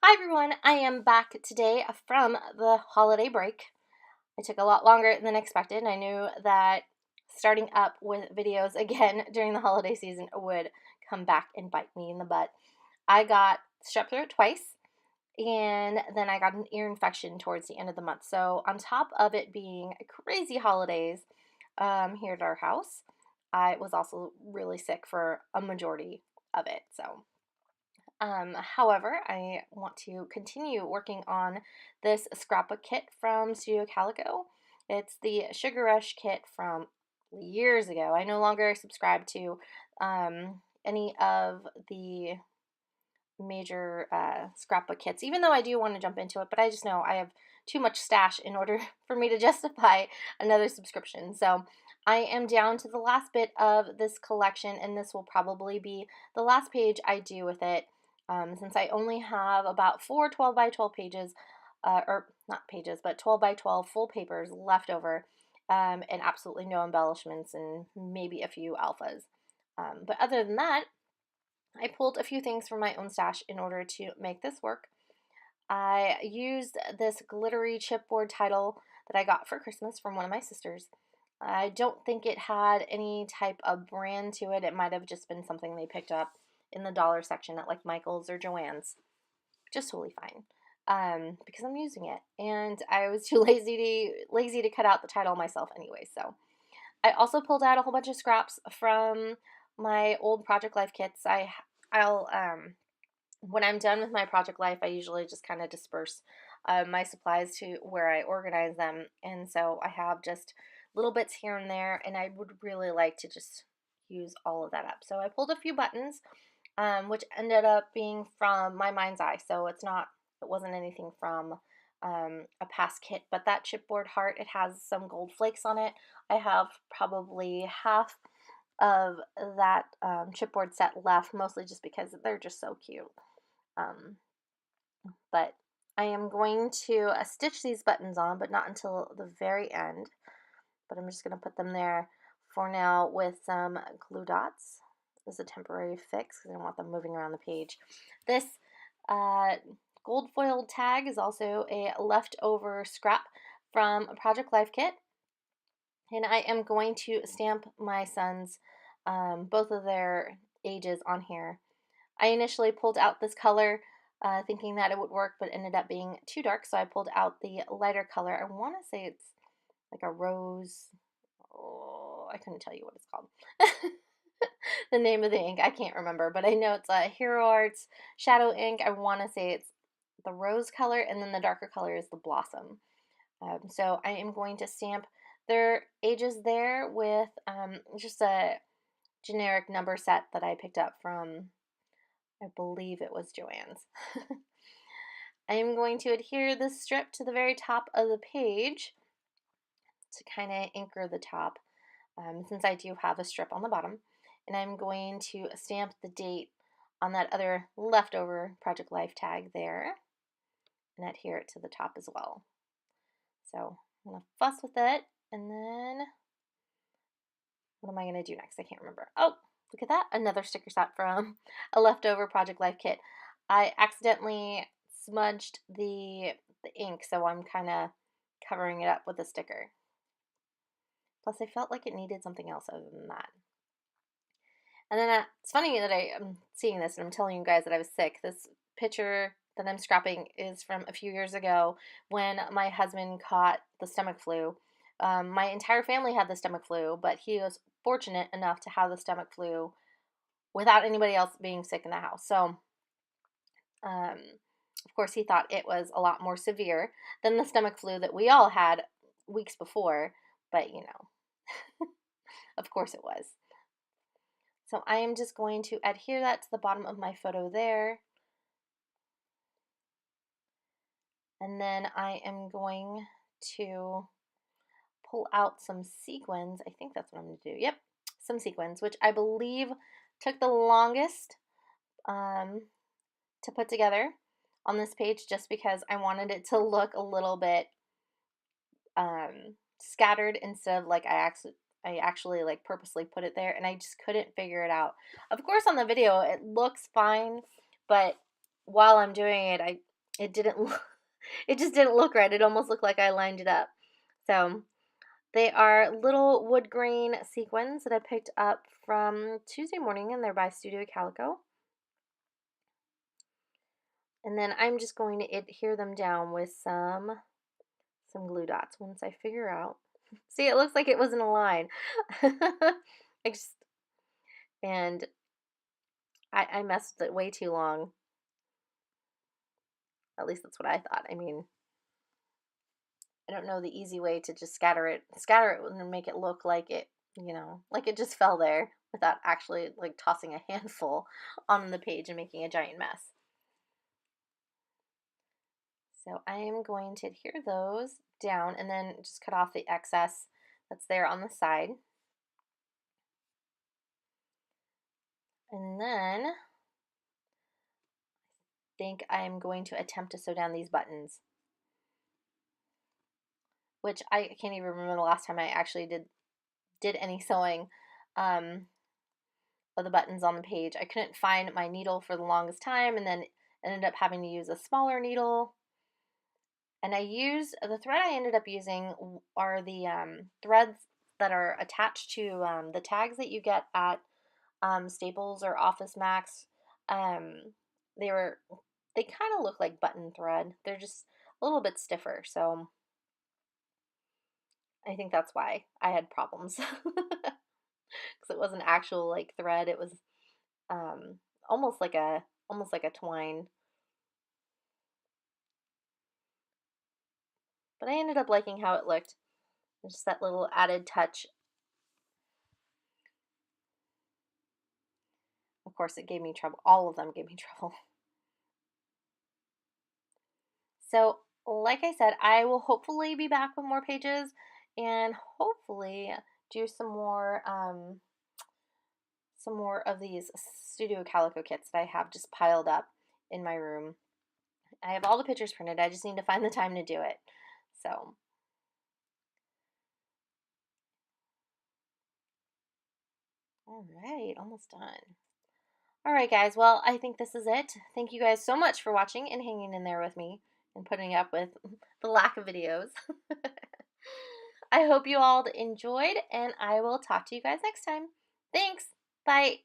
Hi everyone, I am back today from the holiday break. It took a lot longer than expected. I knew that starting up with videos again during the holiday season would come back and bite me in the butt. I got strep throat twice, and then I got an ear infection towards the end of the month. So, on top of it being crazy holidays here at our house, I was also really sick for a majority of it. However, I want to continue working on this scrapbook kit from Studio Calico. It's the Sugar Rush kit from years ago. I no longer subscribe to any of the major scrapbook kits, even though I do want to jump into it, but I just know I have too much stash in order for me to justify another subscription. So I am down to the last bit of this collection, and this will probably be the last page I do with it, since I only have about 12 by 12 pages, or not pages, but 12 by 12 full papers left over, and absolutely no embellishments and maybe a few alphas. But other than that, I pulled a few things from my own stash in order to make this work. I used this glittery chipboard title that I got for Christmas from one of my sisters. I don't think it had any type of brand to it. It might have just been something they picked up in the dollar section at like Michael's or Joann's. Just totally fine. Because I'm using it, and I was too lazy to cut out the title myself anyway. So I also pulled out a whole bunch of scraps from my old Project Life kits. I'll when I'm done with my Project Life, I usually just kind of disperse my supplies to where I organize them, and so I have just little bits here and there, and I would really like to just use all of that up. So I pulled a few buttons, which ended up being from my mind's eye. So it wasn't anything from a past kit, but that chipboard heart, it has some gold flakes on it. I have probably half of that chipboard set left, mostly just because they're just so cute. Um, but I am going to stitch these buttons on, but not until the very end. But I'm just going to put them there for now with some glue dots as a temporary fix because I don't want them moving around the page. This uh, gold foiled tag is also a leftover scrap from a Project Life kit. And I am going to stamp my sons, both of their ages on here. I initially pulled out this color thinking that it would work, but ended up being too dark, so I pulled out the lighter color. I want to say it's like a rose. Oh, I couldn't tell you what it's called. The name of the ink, I can't remember, but I know it's a Hero Arts Shadow ink. I want to say it's the rose color, and then the darker color is the blossom. So I am going to stamp their ages there with just a generic number set that I picked up from, I believe it was Joann's. I am going to adhere this strip to the very top of the page to kind of anchor the top, since I do have a strip on the bottom. And I'm going to stamp the date on that other leftover Project Life tag there and adhere it to the top as well. So I'm going to fuss with it, and then what am I going to do next? I can't remember. Oh, look at that. Another sticker set from a leftover Project Life kit. I accidentally smudged the ink, so I'm kind of covering it up with a sticker. Plus, I felt like it needed something else other than that. And then it's funny that I'm seeing this and I'm telling you guys that I was sick. This picture that I'm scrapping is from a few years ago when my husband caught the stomach flu. My entire family had the stomach flu, but he was fortunate enough to have the stomach flu without anybody else being sick in the house. So, of course, he thought it was a lot more severe than the stomach flu that we all had weeks before, but of course it was. So I am just going to adhere that to the bottom of my photo there. And then I am going to pull out some sequins. I think that's what I'm going to do. Yep, some sequins, which I believe took the longest to put together on this page just because I wanted it to look a little bit scattered instead of like I actually like purposely put it there, and I just couldn't figure it out. Of course, on the video it looks fine, but while I'm doing it, it didn't look, it just didn't look right. It almost looked like I lined it up. So they are little wood grain sequins that I picked up from Tuesday Morning, and they're by Studio Calico. And then I'm just going to adhere them down with some glue dots once I figure out. See, it looks like it was in a line. And I messed it way too long. At least that's what I thought. I mean, I don't know the easy way to just scatter it and make it look like it, like it just fell there without actually like tossing a handful on the page and making a giant mess. So I am going to adhere those down and then just cut off the excess that's there on the side. And then I think I'm going to attempt to sew down these buttons, which I can't even remember the last time I actually did any sewing of the buttons on the page. I couldn't find my needle for the longest time, and then ended up having to use a smaller needle. And the thread I ended up using are the threads that are attached to the tags that you get at Staples or Office Max. They kind of look like button thread. They're just a little bit stiffer, so I think that's why I had problems. Because it wasn't actual like thread. It was almost like a twine. But I ended up liking how it looked. Just that little added touch. Of course, it gave me trouble. All of them gave me trouble. So, like I said, I will hopefully be back with more pages and hopefully do some more of these Studio Calico kits that I have just piled up in my room. I have all the pictures printed. I just need to find the time to do it. So, all right, almost done. All right, guys. Well, I think this is it. Thank you guys so much for watching and hanging in there with me and putting up with the lack of videos. I hope you all enjoyed, and I will talk to you guys next time. Thanks. Bye.